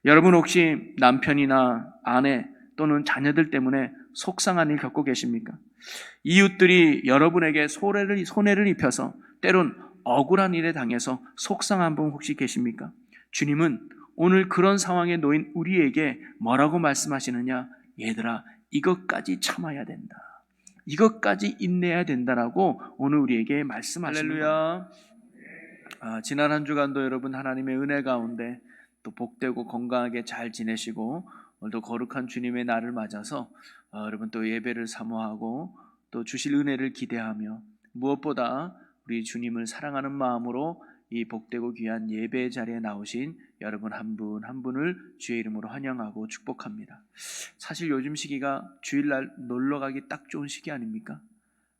여러분 혹시 남편이나 아내 또는 자녀들 때문에 속상한 일 겪고 계십니까? 이웃들이 여러분에게 손해를 입혀서 때론 억울한 일에 당해서 속상한 분 혹시 계십니까? 주님은 오늘 그런 상황에 놓인 우리에게 뭐라고 말씀하시느냐? 얘들아, 이것까지 참아야 된다. 이것까지 인내해야 된다라고 오늘 우리에게 말씀하시는 겁니다. 지난 한 주간도 여러분 하나님의 은혜 가운데 또 복되고 건강하게 잘 지내시고 오늘도 거룩한 주님의 날을 맞아서 여러분 또 예배를 사모하고 또 주실 은혜를 기대하며 무엇보다 우리 주님을 사랑하는 마음으로 이 복되고 귀한 예배 자리에 나오신 여러분 한 분 한 분을 주의 이름으로 환영하고 축복합니다. 사실 요즘 시기가 주일날 놀러 가기 딱 좋은 시기 아닙니까?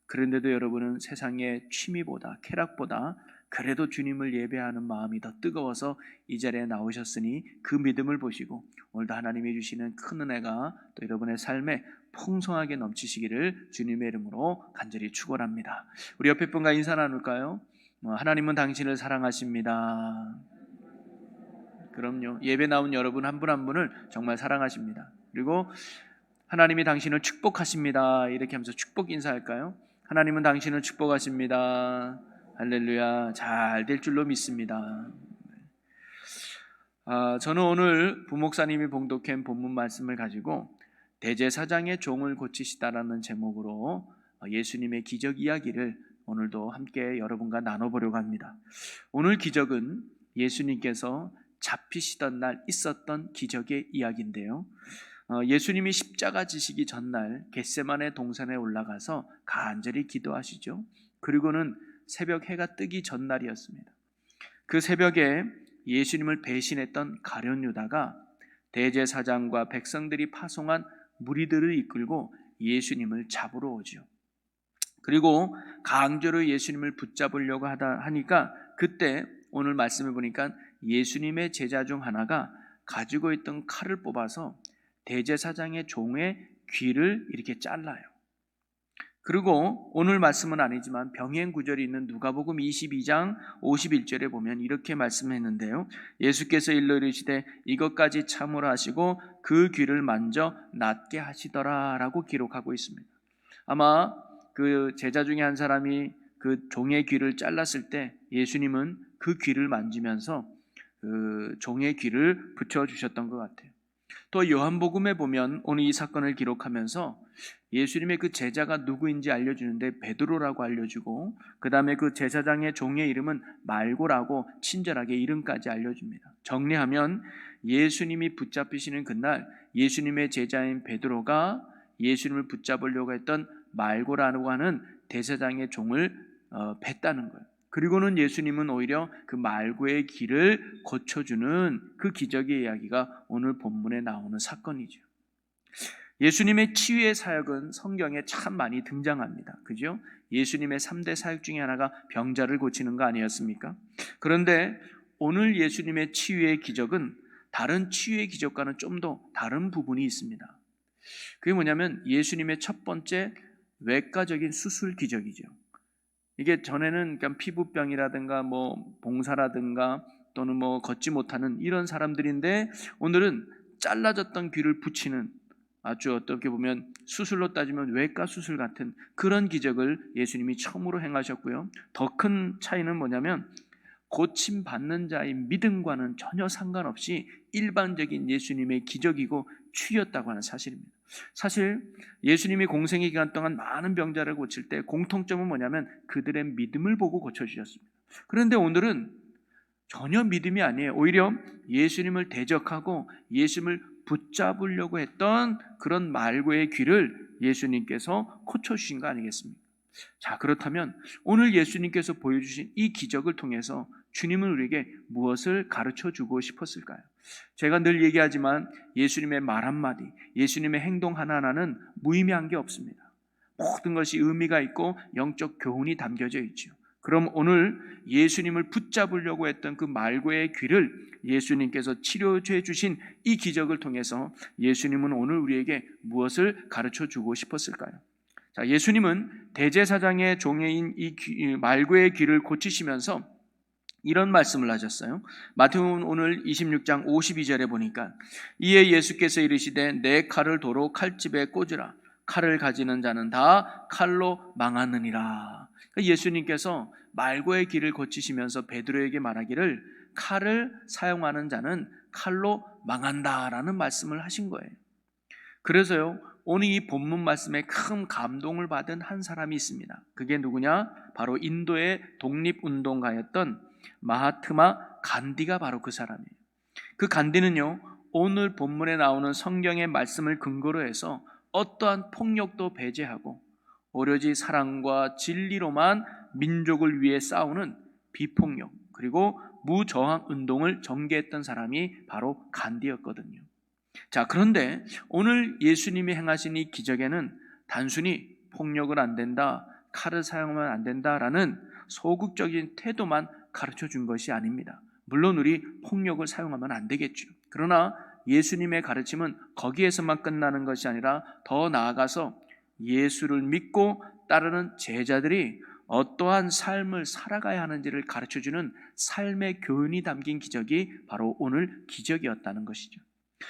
그런데도 여러분은 세상의 취미보다 쾌락보다 그래도 주님을 예배하는 마음이 더 뜨거워서 이 자리에 나오셨으니 그 믿음을 보시고 오늘도 하나님이 주시는 큰 은혜가 또 여러분의 삶에 풍성하게 넘치시기를 주님의 이름으로 간절히 축원합니다. 우리 옆에 분과 인사 나눌까요? 하나님은 당신을 사랑하십니다. 그럼요. 예배 나온 여러분 한 분 한 분을 정말 사랑하십니다. 그리고 하나님이 당신을 축복하십니다. 이렇게 하면서 축복 인사할까요? 하나님은 당신을 축복하십니다. 할렐루야. 잘 될 줄로 믿습니다. 저는 오늘 부목사님이 봉독한 본문 말씀을 가지고 대제사장의 종을 고치시다라는 제목으로 예수님의 기적 이야기를 오늘도 함께 여러분과 나눠보려고 합니다. 오늘 기적은 예수님께서 잡히시던 날 있었던 기적의 이야기인데요. 예수님이 십자가 지시기 전날 겟세마네 동산에 올라가서 간절히 기도하시죠. 그리고는 새벽 해가 뜨기 전날이었습니다. 그 새벽에 예수님을 배신했던 가룟 유다가 대제사장과 백성들이 파송한 무리들을 이끌고 예수님을 잡으러 오죠. 그리고 강제로 예수님을 붙잡으려고 하니까 그때 오늘 말씀을 보니까 예수님의 제자 중 하나가 가지고 있던 칼을 뽑아서 대제사장의 종의 귀를 이렇게 잘라요. 그리고 오늘 말씀은 아니지만 병행 구절이 있는 누가복음 22장 51절에 보면 이렇게 말씀했는데요. 예수께서 일러 이르시되 이것까지 참으라 하시고 그 귀를 만져 낫게 하시더라 라고 기록하고 있습니다. 아마 그 제자 중에 한 사람이 그 종의 귀를 잘랐을 때 예수님은 그 귀를 만지면서 그 종의 귀를 붙여주셨던 것 같아요. 또 요한복음에 보면 오늘 이 사건을 기록하면서 예수님의 그 제자가 누구인지 알려주는데 베드로라고 알려주고 그 다음에 그 제사장의 종의 이름은 말고라고 친절하게 이름까지 알려줍니다. 정리하면 예수님이 붙잡히시는 그날 예수님의 제자인 베드로가 예수님을 붙잡으려고 했던 말고라고 하는 대제사장의 종을 뱉다는 거예요. 그리고는 예수님은 오히려 그 말고의 길을 고쳐주는 그 기적의 이야기가 오늘 본문에 나오는 사건이죠. 예수님의 치유의 사역은 성경에 참 많이 등장합니다. 그죠? 예수님의 3대 사역 중에 하나가 병자를 고치는 거 아니었습니까? 그런데 오늘 예수님의 치유의 기적은 다른 치유의 기적과는 좀 더 다른 부분이 있습니다. 그게 뭐냐면 예수님의 첫 번째 외과적인 수술 기적이죠. 이게 전에는 그냥 피부병이라든가 뭐 봉사라든가 또는 뭐 걷지 못하는 이런 사람들인데 오늘은 잘라졌던 귀를 붙이는 아주 어떻게 보면 수술로 따지면 외과 수술 같은 그런 기적을 예수님이 처음으로 행하셨고요. 더 큰 차이는 뭐냐면 고침받는 자의 믿음과는 전혀 상관없이 일반적인 예수님의 기적이고 치유였다고 하는 사실입니다. 사실 예수님이 공생의 기간 동안 많은 병자를 고칠 때 공통점은 뭐냐면 그들의 믿음을 보고 고쳐주셨습니다. 그런데 오늘은 전혀 믿음이 아니에요. 오히려 예수님을 대적하고 예수님을 붙잡으려고 했던 그런 말고의 귀를 예수님께서 고쳐주신 거 아니겠습니까? 자, 그렇다면 오늘 예수님께서 보여주신 이 기적을 통해서 주님은 우리에게 무엇을 가르쳐주고 싶었을까요? 제가 늘 얘기하지만 예수님의 말 한마디, 예수님의 행동 하나하나는 무의미한 게 없습니다. 모든 것이 의미가 있고 영적 교훈이 담겨져 있죠. 그럼 오늘 예수님을 붙잡으려고 했던 그 말고의 귀를 예수님께서 치료해 주신 이 기적을 통해서 예수님은 오늘 우리에게 무엇을 가르쳐주고 싶었을까요? 자, 예수님은 대제사장의 종인 이 말고의 귀를 고치시면서 이런 말씀을 하셨어요. 마태복음 오늘 26장 52절에 보니까 이에 예수께서 이르시되 내 칼을 도로 칼집에 꽂으라. 칼을 가지는 자는 다 칼로 망하느니라. 예수님께서 말고의 길을 고치시면서 베드로에게 말하기를 칼을 사용하는 자는 칼로 망한다라는 말씀을 하신 거예요. 그래서요, 오늘 이 본문 말씀에 큰 감동을 받은 한 사람이 있습니다. 그게 누구냐? 바로 인도의 독립운동가였던 마하트마 간디가 바로 그 사람이에요. 그 간디는요, 오늘 본문에 나오는 성경의 말씀을 근거로 해서 어떠한 폭력도 배제하고 오로지 사랑과 진리로만 민족을 위해 싸우는 비폭력 그리고 무저항 운동을 전개했던 사람이 바로 간디였거든요. 자, 그런데 오늘 예수님이 행하신 이 기적에는 단순히 폭력은 안 된다, 칼을 사용하면 안 된다라는 소극적인 태도만 가르쳐 준 것이 아닙니다. 물론 우리 폭력을 사용하면 안 되겠죠. 그러나 예수님의 가르침은 거기에서만 끝나는 것이 아니라 더 나아가서 예수를 믿고 따르는 제자들이 어떠한 삶을 살아가야 하는지를 가르쳐주는 삶의 교훈이 담긴 기적이 바로 오늘 기적이었다는 것이죠.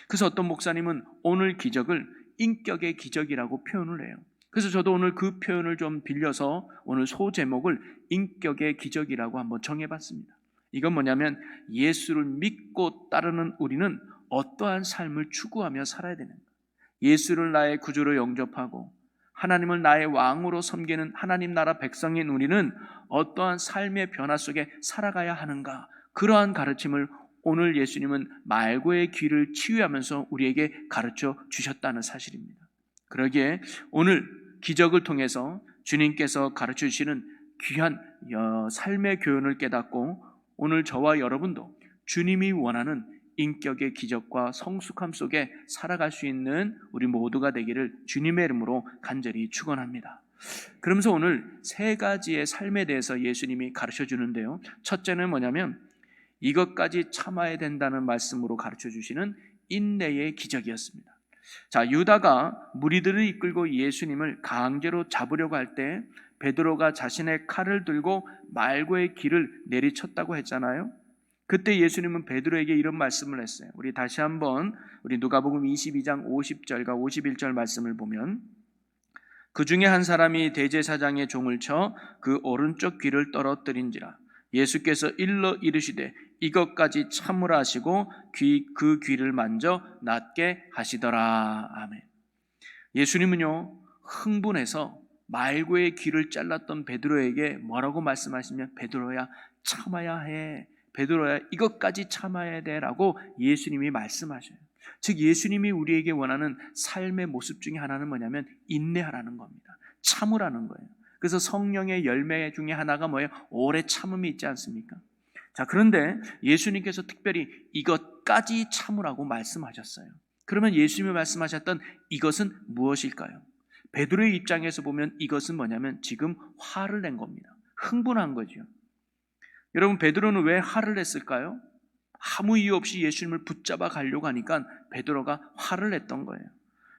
그래서 어떤 목사님은 오늘 기적을 인격의 기적이라고 표현을 해요. 그래서 저도 오늘 그 표현을 좀 빌려서 오늘 소제목을 인격의 기적이라고 한번 정해봤습니다. 이건 뭐냐면 예수를 믿고 따르는 우리는 어떠한 삶을 추구하며 살아야 되는 거예요. 예수를 나의 구주로 영접하고 하나님을 나의 왕으로 섬기는 하나님 나라 백성인 우리는 어떠한 삶의 변화 속에 살아가야 하는가, 그러한 가르침을 오늘 예수님은 말고의 귀를 치유하면서 우리에게 가르쳐 주셨다는 사실입니다. 그러기에 오늘 기적을 통해서 주님께서 가르쳐 주시는 귀한 삶의 교훈을 깨닫고 오늘 저와 여러분도 주님이 원하는 인격의 기적과 성숙함 속에 살아갈 수 있는 우리 모두가 되기를 주님의 이름으로 간절히 축원합니다. 그러면서 오늘 세 가지의 삶에 대해서 예수님이 가르쳐 주는데요. 첫째는 뭐냐면 이것까지 참아야 된다는 말씀으로 가르쳐 주시는 인내의 기적이었습니다. 자, 유다가 무리들을 이끌고 예수님을 강제로 잡으려고 할 때 베드로가 자신의 칼을 들고 말고의 길을 내리쳤다고 했잖아요. 그때 예수님은 베드로에게 이런 말씀을 했어요. 우리 다시 한번 우리 누가복음 22장 50절과 51절 말씀을 보면 그 중에 한 사람이 대제사장의 종을 쳐 그 오른쪽 귀를 떨어뜨린지라 예수께서 일러 이르시되 이것까지 참으라 하시고 그 귀를 만져 낫게 하시더라. 아멘. 예수님은요, 흥분해서 말고의 귀를 잘랐던 베드로에게 뭐라고 말씀하시면 베드로야 참아야 해, 베드로야 이것까지 참아야 돼 라고 예수님이 말씀하셔요. 즉 예수님이 우리에게 원하는 삶의 모습 중에 하나는 뭐냐면 인내하라는 겁니다. 참으라는 거예요. 그래서 성령의 열매 중에 하나가 뭐예요? 오래 참음이 있지 않습니까? 자, 그런데 예수님께서 특별히 이것까지 참으라고 말씀하셨어요. 그러면 예수님이 말씀하셨던 이것은 무엇일까요? 베드로의 입장에서 보면 이것은 뭐냐면 지금 화를 낸 겁니다. 흥분한 거죠. 여러분, 베드로는 왜 화를 냈을까요? 아무 이유 없이 예수님을 붙잡아 가려고 하니까 베드로가 화를 냈던 거예요.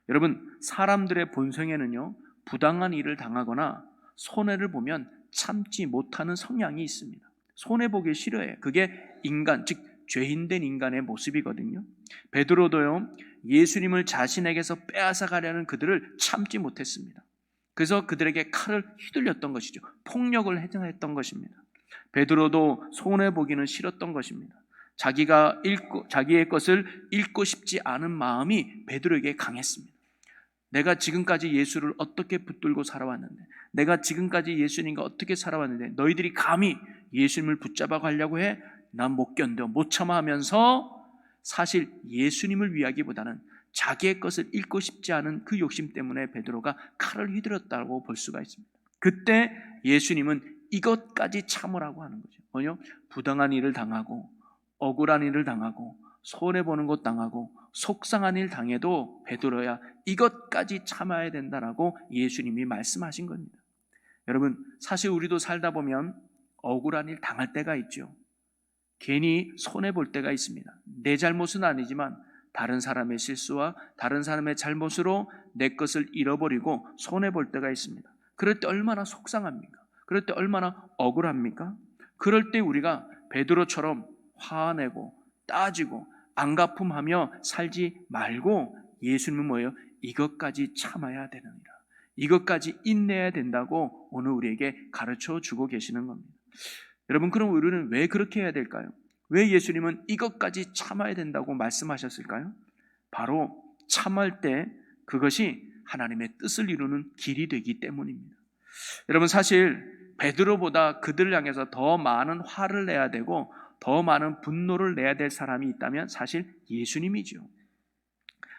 여러분, 사람들의 본성에는요, 부당한 일을 당하거나 손해를 보면 참지 못하는 성향이 있습니다. 손해보기 싫어해요. 그게 인간, 즉 죄인된 인간의 모습이거든요. 베드로도요, 예수님을 자신에게서 빼앗아 가려는 그들을 참지 못했습니다. 그래서 그들에게 칼을 휘둘렸던 것이죠. 폭력을 행했던 것입니다. 베드로도 손해보기는 싫었던 것입니다. 자기의 것을 잃고 싶지 않은 마음이 베드로에게 강했습니다. 내가 지금까지 예수를 어떻게 붙들고 살아왔는데, 내가 지금까지 예수님과 어떻게 살아왔는데 너희들이 감히 예수님을 붙잡아 가려고 해? 난 못 견뎌, 못 참아 하면서 사실 예수님을 위하기보다는 자기의 것을 잃고 싶지 않은 그 욕심 때문에 베드로가 칼을 휘둘렀다고 볼 수가 있습니다. 그때 예수님은 이것까지 참으라고 하는 거죠. 뭐요? 부당한 일을 당하고 억울한 일을 당하고 손해보는 것 당하고 속상한 일 당해도 베드로야 이것까지 참아야 된다라고 예수님이 말씀하신 겁니다. 여러분, 사실 우리도 살다 보면 억울한 일 당할 때가 있죠. 괜히 손해볼 때가 있습니다. 내 잘못은 아니지만 다른 사람의 실수와 다른 사람의 잘못으로 내 것을 잃어버리고 손해볼 때가 있습니다. 그럴 때 얼마나 속상합니까? 그럴 때 얼마나 억울합니까? 그럴 때 우리가 베드로처럼 화내고 따지고 안갚음하며 살지 말고 예수님은 뭐예요? 이것까지 참아야 되느니라. 이것까지 인내해야 된다고 오늘 우리에게 가르쳐 주고 계시는 겁니다. 여러분, 그럼 우리는 왜 그렇게 해야 될까요? 왜 예수님은 이것까지 참아야 된다고 말씀하셨을까요? 바로 참을 때 그것이 하나님의 뜻을 이루는 길이 되기 때문입니다. 여러분, 사실 베드로보다 그들을 향해서 더 많은 화를 내야 되고 더 많은 분노를 내야 될 사람이 있다면 사실 예수님이죠.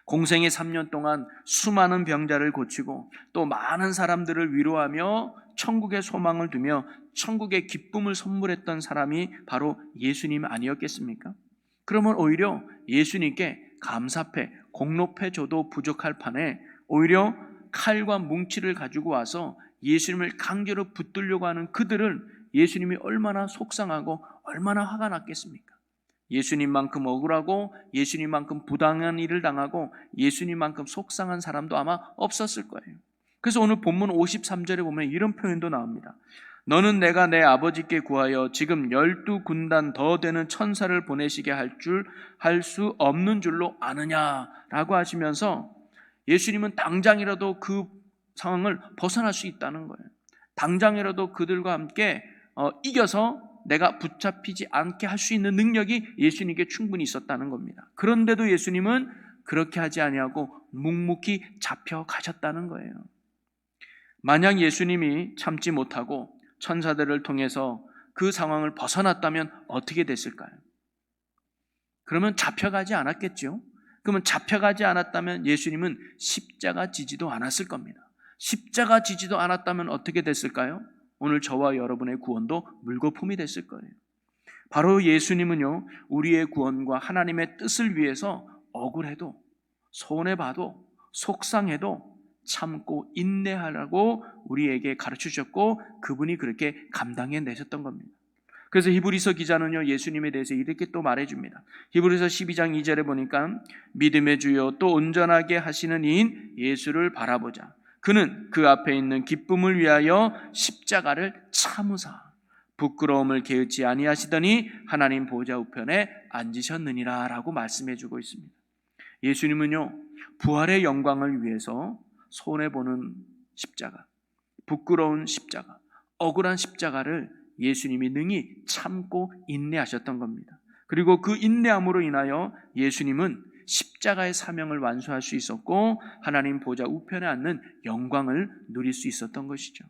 공생의 3년 동안 수많은 병자를 고치고 또 많은 사람들을 위로하며 천국의 소망을 두며 천국의 기쁨을 선물했던 사람이 바로 예수님 아니었겠습니까? 그러면 오히려 예수님께 감사패, 공로패 줘도 부족할 판에 오히려 칼과 뭉치를 가지고 와서 예수님을 강제로 붙들려고 하는 그들을 예수님이 얼마나 속상하고 얼마나 화가 났겠습니까? 예수님만큼 억울하고 예수님만큼 부당한 일을 당하고 예수님만큼 속상한 사람도 아마 없었을 거예요. 그래서 오늘 본문 53절에 보면 이런 표현도 나옵니다. 너는 내가 내 아버지께 구하여 지금 12군단 더 되는 천사를 보내시게 할 수 없는 줄로 아느냐라고 하시면서 예수님은 당장이라도 그 상황을 벗어날 수 있다는 거예요. 당장이라도 그들과 함께 이겨서 내가 붙잡히지 않게 할 수 있는 능력이 예수님께 충분히 있었다는 겁니다. 그런데도 예수님은 그렇게 하지 아니하고 묵묵히 잡혀가셨다는 거예요. 만약 예수님이 참지 못하고 천사들을 통해서 그 상황을 벗어났다면 어떻게 됐을까요? 그러면 잡혀가지 않았겠죠? 그러면 잡혀가지 않았다면 예수님은 십자가 지지도 않았을 겁니다. 십자가 지지도 않았다면 어떻게 됐을까요? 오늘 저와 여러분의 구원도 물거품이 됐을 거예요. 바로 예수님은요, 우리의 구원과 하나님의 뜻을 위해서 억울해도 손해봐도 속상해도 참고 인내하라고 우리에게 가르쳐 주셨고 그분이 그렇게 감당해내셨던 겁니다. 그래서 히브리서 기자는요, 예수님에 대해서 이렇게 또 말해줍니다. 히브리서 12장 2절에 보니까 믿음의 주요 또 온전하게 하시는 이인 예수를 바라보자. 그는 그 앞에 있는 기쁨을 위하여 십자가를 참으사 부끄러움을 게으치 아니하시더니 하나님 보좌 우편에 앉으셨느니라 라고 말씀해주고 있습니다. 예수님은요, 부활의 영광을 위해서 손해보는 십자가, 부끄러운 십자가, 억울한 십자가를 예수님이 능히 참고 인내하셨던 겁니다. 그리고 그 인내함으로 인하여 예수님은 십자가의 사명을 완수할 수 있었고 하나님 보좌 우편에 앉는 영광을 누릴 수 있었던 것이죠.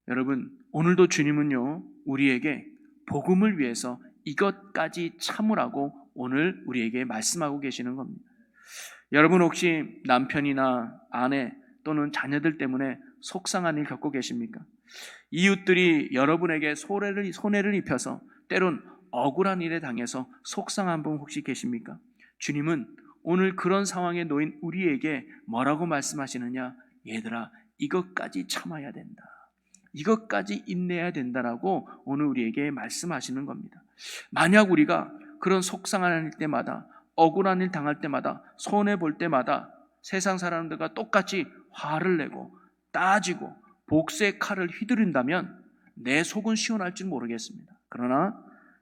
여러분, 오늘도 주님은요, 우리에게 복음을 위해서 이것까지 참으라고 오늘 우리에게 말씀하고 계시는 겁니다. 여러분, 혹시 남편이나 아내 또는 자녀들 때문에 속상한 일 겪고 계십니까? 이웃들이 여러분에게 손해를 입혀서 때론 억울한 일에 당해서 속상한 분 혹시 계십니까? 주님은 오늘 그런 상황에 놓인 우리에게 뭐라고 말씀하시느냐? 얘들아, 이것까지 참아야 된다. 이것까지 인내해야 된다라고 오늘 우리에게 말씀하시는 겁니다. 만약 우리가 그런 속상한 일 때마다, 억울한 일 당할 때마다, 손해볼 때마다 세상 사람들과 똑같이 화를 내고 따지고 복수의 칼을 휘두른다면 내 속은 시원할지 모르겠습니다. 그러나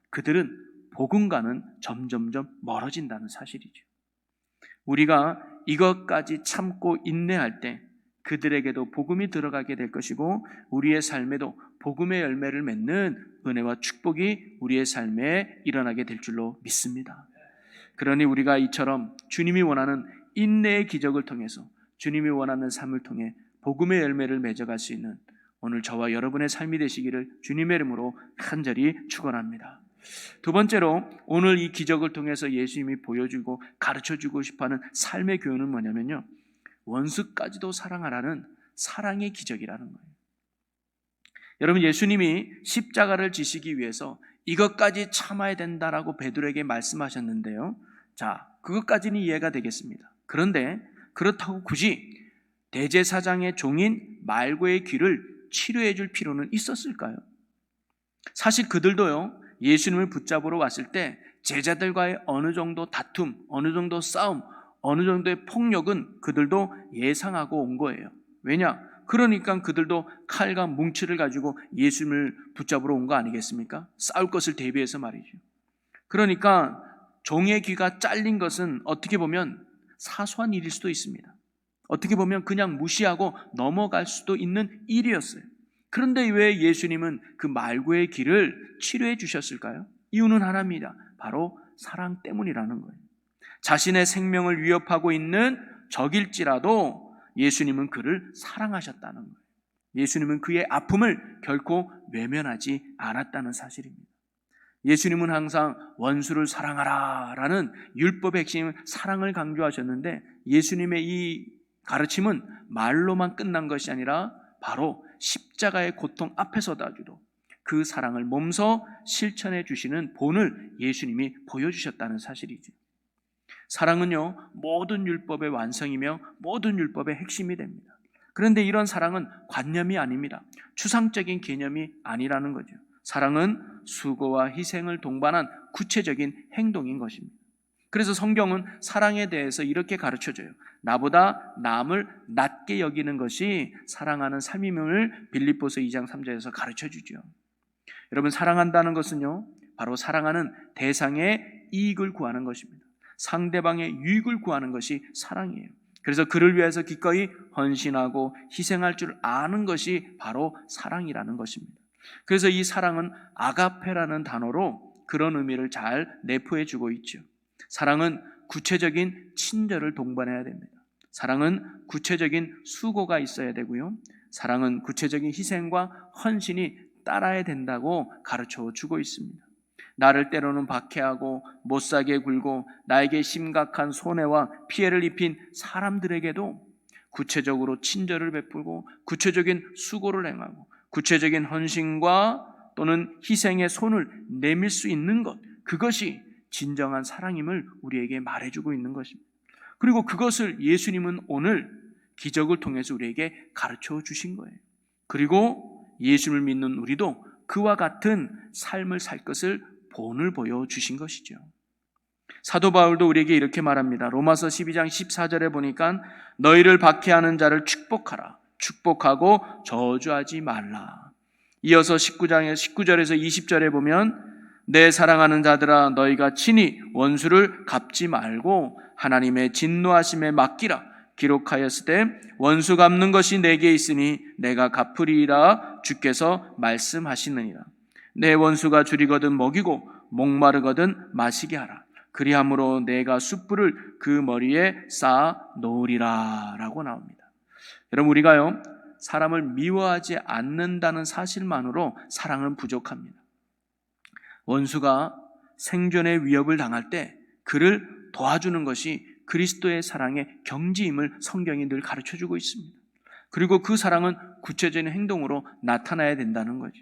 그들은 복음과는 점점점 멀어진다는 사실이죠. 우리가 이것까지 참고 인내할 때 그들에게도 복음이 들어가게 될 것이고 우리의 삶에도 복음의 열매를 맺는 은혜와 축복이 우리의 삶에 일어나게 될 줄로 믿습니다. 그러니 우리가 이처럼 주님이 원하는 인내의 기적을 통해서 주님이 원하는 삶을 통해 복음의 열매를 맺어갈 수 있는 오늘 저와 여러분의 삶이 되시기를 주님의 이름으로 간절히 축원합니다. 두 번째로 오늘 이 기적을 통해서 예수님이 보여주고 가르쳐주고 싶어하는 삶의 교훈은 뭐냐면요, 원수까지도 사랑하라는 사랑의 기적이라는 거예요. 여러분, 예수님이 십자가를 지시기 위해서 이것까지 참아야 된다라고 베드로에게 말씀하셨는데요, 자, 그것까지는 이해가 되겠습니다. 그런데 그렇다고 굳이 대제사장의 종인 말고의 귀를 치료해 줄 필요는 있었을까요? 사실 그들도요, 예수님을 붙잡으러 왔을 때 제자들과의 어느 정도 다툼, 어느 정도 싸움, 어느 정도의 폭력은 그들도 예상하고 온 거예요. 왜냐? 그러니까 그들도 칼과 뭉치를 가지고 예수님을 붙잡으러 온 거 아니겠습니까? 싸울 것을 대비해서 말이죠. 그러니까 종의 귀가 잘린 것은 어떻게 보면 사소한 일일 수도 있습니다. 어떻게 보면 그냥 무시하고 넘어갈 수도 있는 일이었어요. 그런데 왜 예수님은 그 말고의 길을 치료해 주셨을까요? 이유는 하나입니다. 바로 사랑 때문이라는 거예요. 자신의 생명을 위협하고 있는 적일지라도 예수님은 그를 사랑하셨다는 거예요. 예수님은 그의 아픔을 결코 외면하지 않았다는 사실입니다. 예수님은 항상 원수를 사랑하라 라는 율법의 핵심 사랑을 강조하셨는데, 예수님의 이 가르침은 말로만 끝난 것이 아니라 바로 십자가의 고통 앞에서다도 그 사랑을 몸소 실천해 주시는 본을 예수님이 보여주셨다는 사실이죠. 사랑은요, 모든 율법의 완성이며 모든 율법의 핵심이 됩니다. 그런데 이런 사랑은 관념이 아닙니다. 추상적인 개념이 아니라는 거죠. 사랑은 수고와 희생을 동반한 구체적인 행동인 것입니다. 그래서 성경은 사랑에 대해서 이렇게 가르쳐줘요. 나보다 남을 낮게 여기는 것이 사랑하는 삶임을 빌립보서 2장 3절에서 가르쳐주죠. 여러분, 사랑한다는 것은요, 바로 사랑하는 대상의 이익을 구하는 것입니다. 상대방의 유익을 구하는 것이 사랑이에요. 그래서 그를 위해서 기꺼이 헌신하고 희생할 줄 아는 것이 바로 사랑이라는 것입니다. 그래서 이 사랑은 아가페라는 단어로 그런 의미를 잘 내포해 주고 있죠. 사랑은 구체적인 친절을 동반해야 됩니다. 사랑은 구체적인 수고가 있어야 되고요. 사랑은 구체적인 희생과 헌신이 따라야 된다고 가르쳐 주고 있습니다. 나를 때로는 박해하고 못사게 굴고 나에게 심각한 손해와 피해를 입힌 사람들에게도 구체적으로 친절을 베풀고 구체적인 수고를 행하고 구체적인 헌신과 또는 희생의 손을 내밀 수 있는 것, 그것이 진정한 사랑임을 우리에게 말해주고 있는 것입니다. 그리고 그것을 예수님은 오늘 기적을 통해서 우리에게 가르쳐 주신 거예요. 그리고 예수님을 믿는 우리도 그와 같은 삶을 살 것을 본을 보여주신 것이죠. 사도 바울도 우리에게 이렇게 말합니다. 로마서 12장 14절에 보니까 너희를 박해하는 자를 축복하라. 축복하고 저주하지 말라. 이어서 19절에서 20절에 보면 내 사랑하는 자들아 너희가 친히 원수를 갚지 말고 하나님의 진노하심에 맡기라. 기록하였으되 원수 갚는 것이 내게 있으니 내가 갚으리이라 주께서 말씀하시느니라. 내 원수가 줄이거든 먹이고 목마르거든 마시게 하라. 그리함으로 내가 숯불을 그 머리에 쌓아 놓으리라 라고 나옵니다. 여러분, 우리가요 사람을 미워하지 않는다는 사실만으로 사랑은 부족합니다. 원수가 생존의 위협을 당할 때 그를 도와주는 것이 그리스도의 사랑의 경지임을 성경이 늘 가르쳐주고 있습니다. 그리고 그 사랑은 구체적인 행동으로 나타나야 된다는 거죠.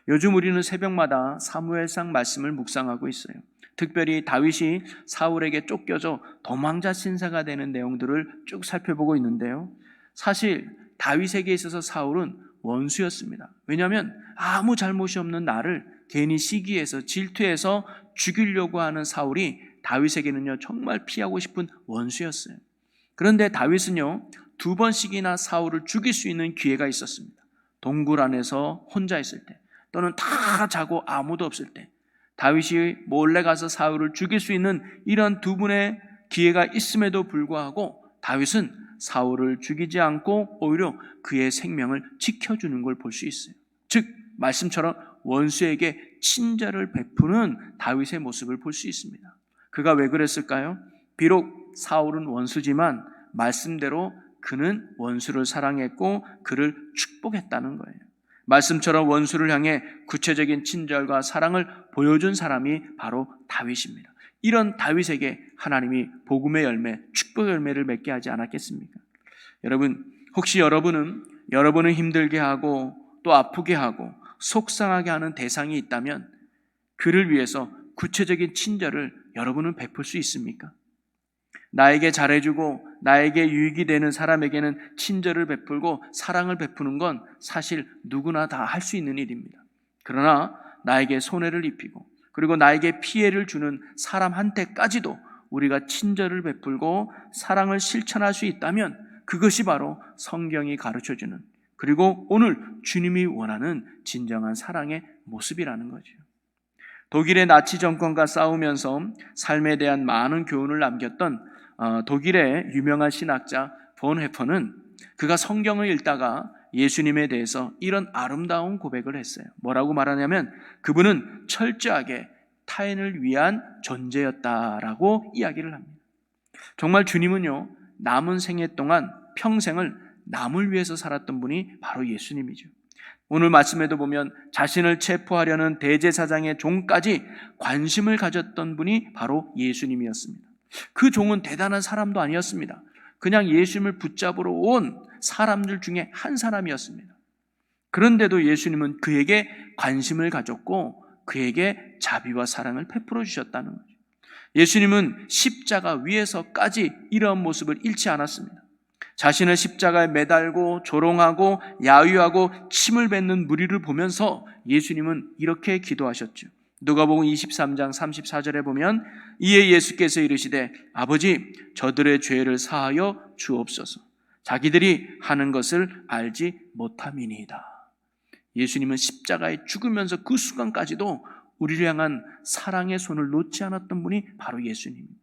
요즘 우리는 새벽마다 사무엘상 말씀을 묵상하고 있어요. 특별히 다윗이 사울에게 쫓겨져 도망자 신사가 되는 내용들을 쭉 살펴보고 있는데요. 사실 다윗에게 있어서 사울은 원수였습니다. 왜냐하면 아무 잘못이 없는 나를 괜히 시기해서 질투해서 죽이려고 하는 사울이 다윗에게는요 정말 피하고 싶은 원수였어요. 그런데 다윗은요 2번씩이나 사울을 죽일 수 있는 기회가 있었습니다. 동굴 안에서 혼자 있을 때, 또는 다 자고 아무도 없을 때 다윗이 몰래 가서 사울을 죽일 수 있는 이런 두 분의 기회가 있음에도 불구하고 다윗은 사울을 죽이지 않고 오히려 그의 생명을 지켜주는 걸 볼 수 있어요. 즉 말씀처럼 원수에게 친절을 베푸는 다윗의 모습을 볼 수 있습니다. 그가 왜 그랬을까요? 비록 사울은 원수지만 말씀대로 그는 원수를 사랑했고 그를 축복했다는 거예요. 말씀처럼 원수를 향해 구체적인 친절과 사랑을 보여준 사람이 바로 다윗입니다. 이런 다윗에게 하나님이 복음의 열매, 축복의 열매를 맺게 하지 않았겠습니까? 여러분, 혹시 여러분을 힘들게 하고 또 아프게 하고 속상하게 하는 대상이 있다면 그를 위해서 구체적인 친절을 여러분은 베풀 수 있습니까? 나에게 잘해주고 나에게 유익이 되는 사람에게는 친절을 베풀고 사랑을 베푸는 건 사실 누구나 다 할 수 있는 일입니다. 그러나 나에게 손해를 입히고 그리고 나에게 피해를 주는 사람한테까지도 우리가 친절을 베풀고 사랑을 실천할 수 있다면 그것이 바로 성경이 가르쳐주는, 그리고 오늘 주님이 원하는 진정한 사랑의 모습이라는 거죠. 독일의 나치 정권과 싸우면서 삶에 대한 많은 교훈을 남겼던 독일의 유명한 신학자 본헤퍼는 그가 성경을 읽다가 예수님에 대해서 이런 아름다운 고백을 했어요. 뭐라고 말하냐면 그분은 철저하게 타인을 위한 존재였다라고 이야기를 합니다. 정말 주님은요, 남은 생애 동안 평생을 남을 위해서 살았던 분이 바로 예수님이죠. 오늘 말씀에도 보면 자신을 체포하려는 대제사장의 종까지 관심을 가졌던 분이 바로 예수님이었습니다. 그 종은 대단한 사람도 아니었습니다. 그냥 예수님을 붙잡으러 온 사람들 중에 한 사람이었습니다. 그런데도 예수님은 그에게 관심을 가졌고 그에게 자비와 사랑을 베풀어 주셨다는 거죠. 예수님은 십자가 위에서까지 이러한 모습을 잃지 않았습니다. 자신을 십자가에 매달고 조롱하고 야유하고 침을 뱉는 무리를 보면서 예수님은 이렇게 기도하셨죠. 누가복음 23장 34절에 보면 이에 예수께서 이르시되 아버지 저들의 죄를 사하여 주옵소서. 자기들이 하는 것을 알지 못함이니이다. 예수님은 십자가에 죽으면서 그 순간까지도 우리를 향한 사랑의 손을 놓지 않았던 분이 바로 예수님입니다.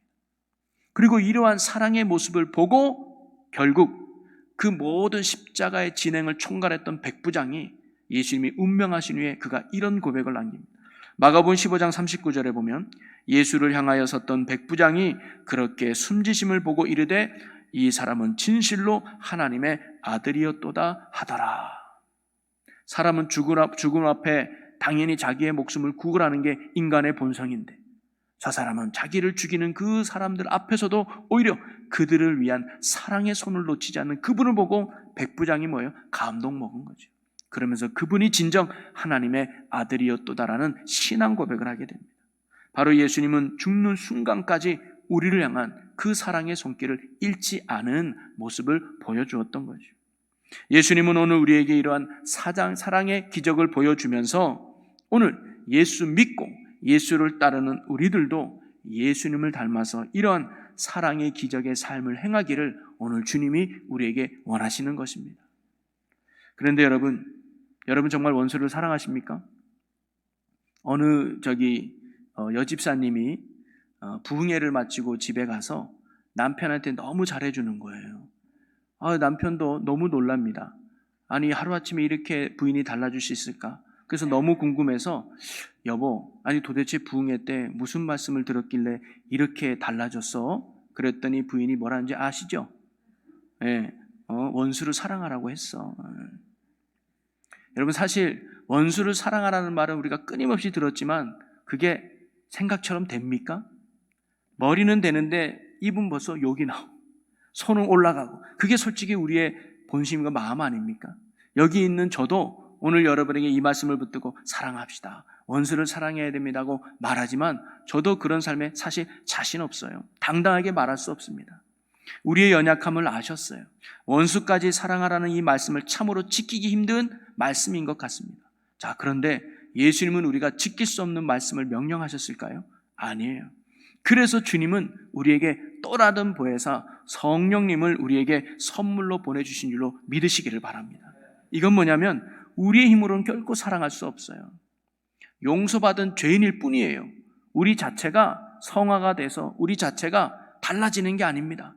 그리고 이러한 사랑의 모습을 보고 결국 그 모든 십자가의 진행을 총괄했던 백부장이 예수님이 운명하신 후에 그가 이런 고백을 남깁니다. 마가복음 15장 39절에 보면 예수를 향하여 섰던 백부장이 그렇게 숨지심을 보고 이르되 이 사람은 진실로 하나님의 아들이었도다 하더라. 사람은 죽음 앞에 당연히 자기의 목숨을 구걸하는 게 인간의 본성인데 저 사람은 자기를 죽이는 그 사람들 앞에서도 오히려 그들을 위한 사랑의 손을 놓치지 않는 그분을 보고 백부장이 뭐예요? 감동 먹은 거죠. 그러면서 그분이 진정 하나님의 아들이었도다라는 신앙 고백을 하게 됩니다. 바로 예수님은 죽는 순간까지 우리를 향한 그 사랑의 손길을 잃지 않은 모습을 보여주었던 거죠. 예수님은 오늘 우리에게 이러한 사랑의 기적을 보여주면서 오늘 예수 믿고 예수를 따르는 우리들도 예수님을 닮아서 이러한 사랑의 기적의 삶을 행하기를 오늘 주님이 우리에게 원하시는 것입니다. 그런데 여러분 정말 원수를 사랑하십니까? 어느 여집사님이 부흥회를 마치고 집에 가서 남편한테 너무 잘해주는 거예요. 남편도 너무 놀랍니다. 아니 하루아침에 이렇게 부인이 달라질 수 있을까? 그래서 너무 궁금해서 여보, 아니 도대체 부흥회 때 무슨 말씀을 들었길래 이렇게 달라졌어? 그랬더니 부인이 뭐라는지 아시죠? 네, 원수를 사랑하라고 했어. 여러분 사실 원수를 사랑하라는 말은 우리가 끊임없이 들었지만 그게 생각처럼 됩니까? 머리는 되는데 입은 벌써 욕이 나오고 손은 올라가고 그게 솔직히 우리의 본심과 마음 아닙니까? 여기 있는 저도 오늘 여러분에게 이 말씀을 붙들고 사랑합시다, 원수를 사랑해야 됩니다고 말하지만 저도 그런 삶에 사실 자신 없어요. 당당하게 말할 수 없습니다. 우리의 연약함을 아셨어요. 원수까지 사랑하라는 이 말씀을 참으로 지키기 힘든 말씀인 것 같습니다. 자, 그런데 예수님은 우리가 지킬 수 없는 말씀을 명령하셨을까요? 아니에요. 그래서 주님은 우리에게 또 다른 보혜사 성령님을 우리에게 선물로 보내주신 줄로 믿으시기를 바랍니다. 이건 뭐냐면 우리의 힘으로는 결코 사랑할 수 없어요. 용서받은 죄인일 뿐이에요. 우리 자체가 성화가 돼서 우리 자체가 달라지는 게 아닙니다.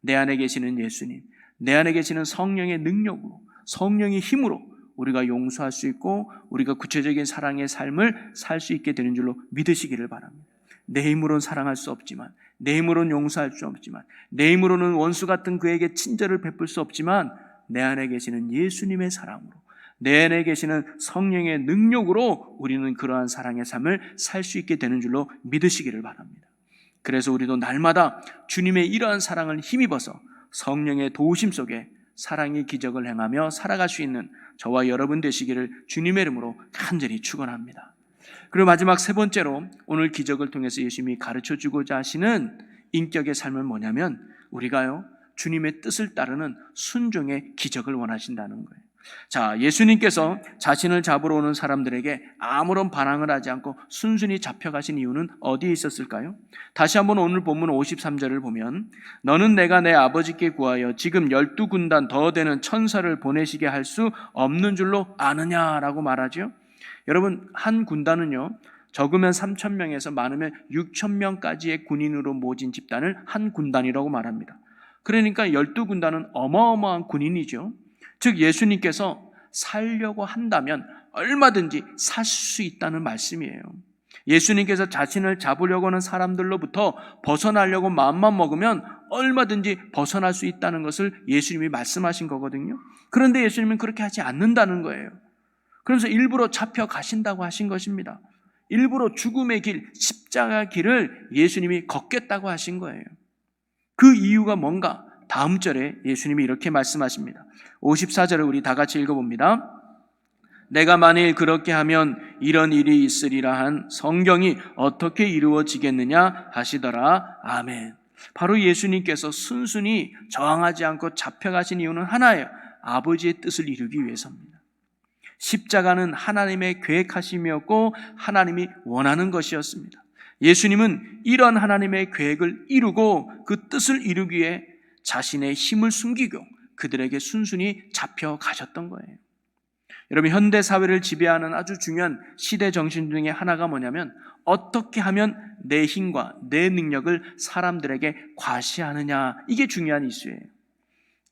내 안에 계시는 예수님, 내 안에 계시는 성령의 능력으로, 성령의 힘으로 우리가 용서할 수 있고 우리가 구체적인 사랑의 삶을 살 수 있게 되는 줄로 믿으시기를 바랍니다. 내 힘으로는 사랑할 수 없지만, 내 힘으로는 용서할 수 없지만, 내 힘으로는 원수 같은 그에게 친절을 베풀 수 없지만 내 안에 계시는 예수님의 사랑으로, 내 안에 계시는 성령의 능력으로 우리는 그러한 사랑의 삶을 살 수 있게 되는 줄로 믿으시기를 바랍니다. 그래서 우리도 날마다 주님의 이러한 사랑을 힘입어서 성령의 도우심 속에 사랑의 기적을 행하며 살아갈 수 있는 저와 여러분 되시기를 주님의 이름으로 간절히 축원합니다. 그리고 마지막 세 번째로 오늘 기적을 통해서 예수님이 가르쳐주고자 하시는 인격의 삶은 뭐냐면 우리가요 주님의 뜻을 따르는 순종의 기적을 원하신다는 거예요. 자, 예수님께서 자신을 잡으러 오는 사람들에게 아무런 반항을 하지 않고 순순히 잡혀가신 이유는 어디에 있었을까요? 다시 한번 오늘 본문 53절을 보면 너는 내가 내 아버지께 구하여 지금 12군단 더 되는 천사를 보내시게 할 수 없는 줄로 아느냐라고 말하죠. 여러분, 한 군단은요, 적으면 3,000명에서 많으면 6,000명까지의 군인으로 모진 집단을 한 군단이라고 말합니다. 그러니까 12군단은 어마어마한 군인이죠. 즉 예수님께서 살려고 한다면 얼마든지 살 수 있다는 말씀이에요. 예수님께서 자신을 잡으려고 하는 사람들로부터 벗어나려고 마음만 먹으면 얼마든지 벗어날 수 있다는 것을 예수님이 말씀하신 거거든요. 그런데 예수님은 그렇게 하지 않는다는 거예요. 그러면서 일부러 잡혀가신다고 하신 것입니다. 일부러 죽음의 길, 십자가 길을 예수님이 걷겠다고 하신 거예요. 그 이유가 뭔가? 다음 절에 예수님이 이렇게 말씀하십니다. 54절을 우리 다 같이 읽어봅니다. 내가 만일 그렇게 하면 이런 일이 있으리라 한 성경이 어떻게 이루어지겠느냐 하시더라. 아멘. 바로 예수님께서 순순히 저항하지 않고 잡혀가신 이유는 하나예요. 아버지의 뜻을 이루기 위해서입니다. 십자가는 하나님의 계획하심이었고 하나님이 원하는 것이었습니다. 예수님은 이런 하나님의 계획을 이루고 그 뜻을 이루기 위해 자신의 힘을 숨기고 그들에게 순순히 잡혀가셨던 거예요. 여러분, 현대 사회를 지배하는 아주 중요한 시대 정신 중에 하나가 뭐냐면 어떻게 하면 내 힘과 내 능력을 사람들에게 과시하느냐, 이게 중요한 이슈예요.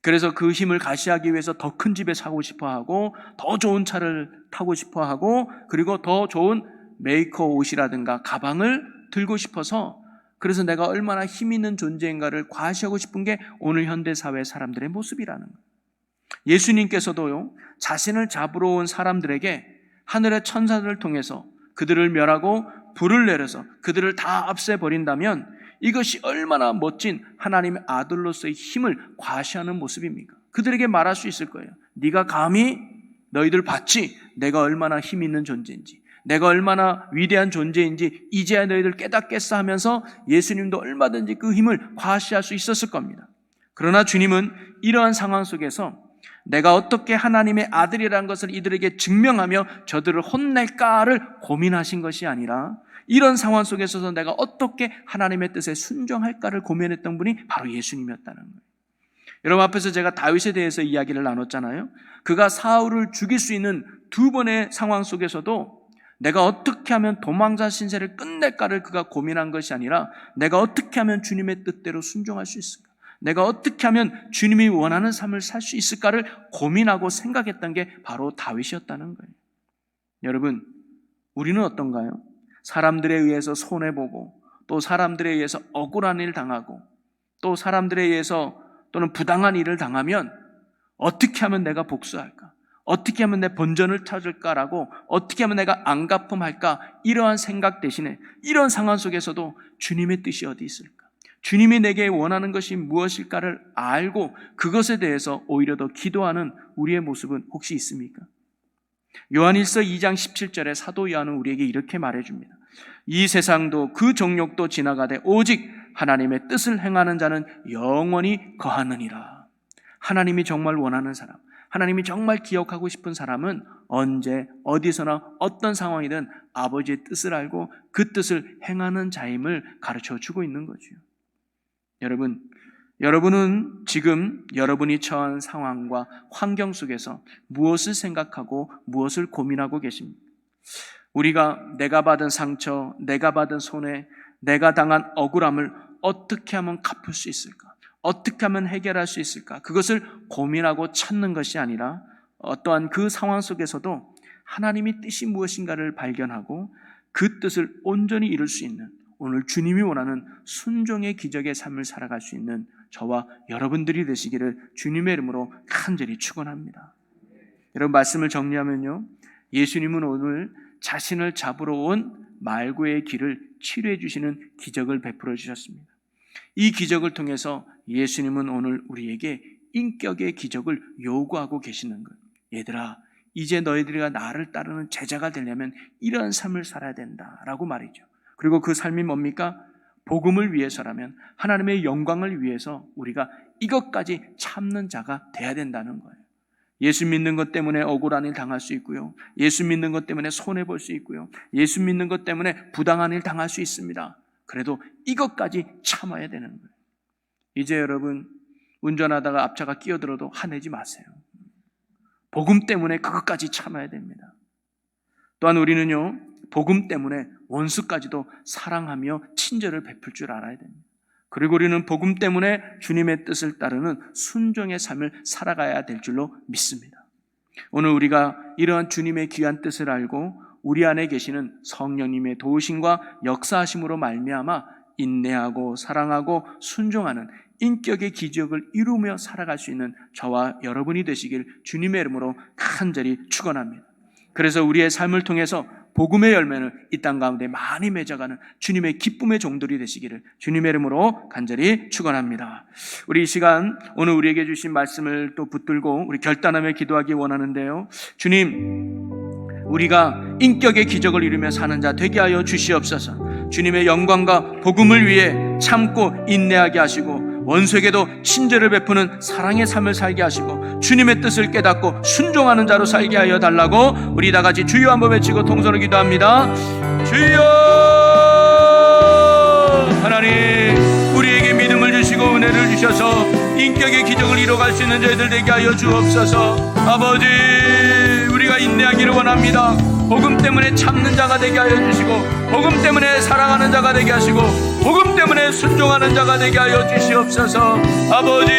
그래서 그 힘을 과시하기 위해서 더 큰 집에 사고 싶어하고 더 좋은 차를 타고 싶어하고 그리고 더 좋은 메이커 옷이라든가 가방을 들고 싶어서, 그래서 내가 얼마나 힘 있는 존재인가를 과시하고 싶은 게 오늘 현대사회 사람들의 모습이라는 거예요. 예수님께서도요, 자신을 잡으러 온 사람들에게 하늘의 천사들을 통해서 그들을 멸하고 불을 내려서 그들을 다 없애버린다면 이것이 얼마나 멋진 하나님의 아들로서의 힘을 과시하는 모습입니까? 그들에게 말할 수 있을 거예요. 네가 감히, 너희들 봤지? 내가 얼마나 힘 있는 존재인지, 내가 얼마나 위대한 존재인지 이제야 너희들 깨닫겠어 하면서 예수님도 얼마든지 그 힘을 과시할 수 있었을 겁니다. 그러나 주님은 이러한 상황 속에서 내가 어떻게 하나님의 아들이라는 것을 이들에게 증명하며 저들을 혼낼까를 고민하신 것이 아니라 이런 상황 속에서 내가 어떻게 하나님의 뜻에 순종할까를 고민했던 분이 바로 예수님이었다는 거예요. 여러분, 앞에서 제가 다윗에 대해서 이야기를 나눴잖아요. 그가 사울을 죽일 수 있는 두 번의 상황 속에서도 내가 어떻게 하면 도망자 신세를 끝낼까를 그가 고민한 것이 아니라 내가 어떻게 하면 주님의 뜻대로 순종할 수 있을까, 내가 어떻게 하면 주님이 원하는 삶을 살 수 있을까를 고민하고 생각했던 게 바로 다윗이었다는 거예요. 여러분, 우리는 어떤가요? 사람들에 의해서 손해보고 또 사람들에 의해서 억울한 일 당하고 또 사람들에 의해서 또는 부당한 일을 당하면 어떻게 하면 내가 복수할까? 어떻게 하면 내 본전을 찾을까라고, 어떻게 하면 내가 안갚음할까, 이러한 생각 대신에 이런 상황 속에서도 주님의 뜻이 어디 있을까? 주님이 내게 원하는 것이 무엇일까를 알고 그것에 대해서 오히려 더 기도하는 우리의 모습은 혹시 있습니까? 요한일서 2장 17절에 사도 요한은 우리에게 이렇게 말해줍니다. 이 세상도 그 정욕도 지나가되 오직 하나님의 뜻을 행하는 자는 영원히 거하느니라. 하나님이 정말 원하는 사람, 하나님이 정말 기억하고 싶은 사람은 언제 어디서나 어떤 상황이든 아버지의 뜻을 알고 그 뜻을 행하는 자임을 가르쳐주고 있는 거죠. 여러분은 지금 여러분이 처한 상황과 환경 속에서 무엇을 생각하고 무엇을 고민하고 계십니까? 우리가 내가 받은 상처, 내가 받은 손해, 내가 당한 억울함을 어떻게 하면 갚을 수 있을까? 어떻게 하면 해결할 수 있을까? 그것을 고민하고 찾는 것이 아니라 어떠한 그 상황 속에서도 하나님의 뜻이 무엇인가를 발견하고 그 뜻을 온전히 이룰 수 있는, 오늘 주님이 원하는 순종의 기적의 삶을 살아갈 수 있는 저와 여러분들이 되시기를 주님의 이름으로 간절히 축원합니다. 여러분, 말씀을 정리하면요, 예수님은 오늘 자신을 잡으러 온 말고의 길을 치료해 주시는 기적을 베풀어 주셨습니다. 이 기적을 통해서 예수님은 오늘 우리에게 인격의 기적을 요구하고 계시는 거예요. 얘들아, 이제 너희들이 나를 따르는 제자가 되려면 이런 삶을 살아야 된다라고 말이죠. 그리고 그 삶이 뭡니까? 복음을 위해서라면, 하나님의 영광을 위해서 우리가 이것까지 참는 자가 돼야 된다는 거예요. 예수 믿는 것 때문에 억울한 일 당할 수 있고요. 예수 믿는 것 때문에 손해볼 수 있고요. 예수 믿는 것 때문에 부당한 일 당할 수 있습니다. 그래도 이것까지 참아야 되는 거예요. 이제 여러분, 운전하다가 앞차가 끼어들어도 화내지 마세요. 복음 때문에 그것까지 참아야 됩니다. 또한 우리는요, 복음 때문에 원수까지도 사랑하며 친절을 베풀 줄 알아야 됩니다. 그리고 우리는 복음 때문에 주님의 뜻을 따르는 순종의 삶을 살아가야 될 줄로 믿습니다. 오늘 우리가 이러한 주님의 귀한 뜻을 알고 우리 안에 계시는 성령님의 도우심과 역사하심으로 말미암아 인내하고 사랑하고 순종하는 인격의 기적을 이루며 살아갈 수 있는 저와 여러분이 되시길 주님의 이름으로 간절히 축원합니다. 그래서 우리의 삶을 통해서 복음의 열매를 이 땅 가운데 많이 맺어가는 주님의 기쁨의 종들이 되시기를 주님의 이름으로 간절히 축원합니다. 우리 이 시간 오늘 우리에게 주신 말씀을 또 붙들고 우리 결단하며 기도하기 원하는데요. 주님, 우리가 인격의 기적을 이루며 사는 자 되게 하여 주시옵소서. 주님의 영광과 복음을 위해 참고 인내하게 하시고 원수에게도 친절을 베푸는 사랑의 삶을 살게 하시고 주님의 뜻을 깨닫고 순종하는 자로 살게 하여 달라고 우리 다 같이 주여 한번 외치고 통성으로 기도합니다. 주여! 하나님, 우리에게 믿음을 주시고 은혜를 주셔서 인격의 기적을 이뤄갈 수 있는 저희들 되게 하여 주옵소서. 아버지, 우리가 인내하기를 원합니다. 복음 때문에 참는 자가 되게 하여 주시고 복음 때문에 사랑하는 자가 되게 하시고 복음 때문에 순종하는 자가 되게 하여 주시옵소서. 아버지,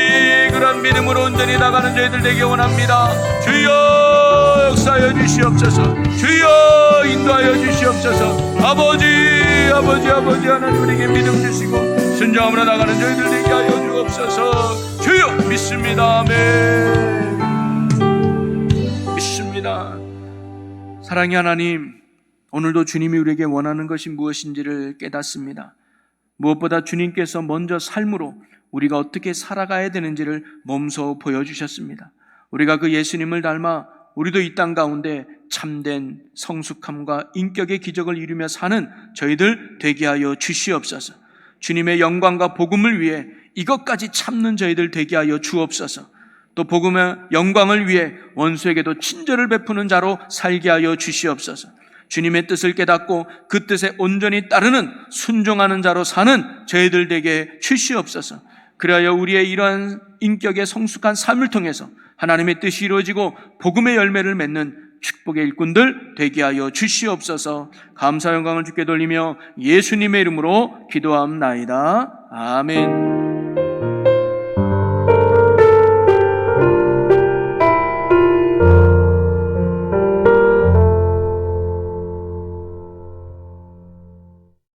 그런 믿음으로 온전히 나가는 저희들 되게 원합니다. 주여 역사하여 주시옵소서. 주여 인도하여 주시옵소서. 아버지 하나님, 우리에게 믿음 주시고 순종함으로 나가는 저희들 되게 하여 주옵소서. 주여 믿습니다. 아멘. 믿습니다. 사랑의 하나님, 오늘도 주님이 우리에게 원하는 것이 무엇인지를 깨닫습니다. 무엇보다 주님께서 먼저 삶으로 우리가 어떻게 살아가야 되는지를 몸소 보여주셨습니다. 우리가 그 예수님을 닮아 우리도 이 땅 가운데 참된 성숙함과 인격의 기적을 이루며 사는 저희들 되게 하여 주시옵소서. 주님의 영광과 복음을 위해 이것까지 참는 저희들 되게 하여 주옵소서. 또 복음의 영광을 위해 원수에게도 친절을 베푸는 자로 살게 하여 주시옵소서. 주님의 뜻을 깨닫고 그 뜻에 온전히 따르는 순종하는 자로 사는 저희들 되게 주시옵소서. 그리하여 우리의 이러한 인격의 성숙한 삶을 통해서 하나님의 뜻이 이루어지고 복음의 열매를 맺는 축복의 일꾼들 되게 하여 주시옵소서. 감사 영광을 주께 돌리며 예수님의 이름으로 기도함나이다. 아멘.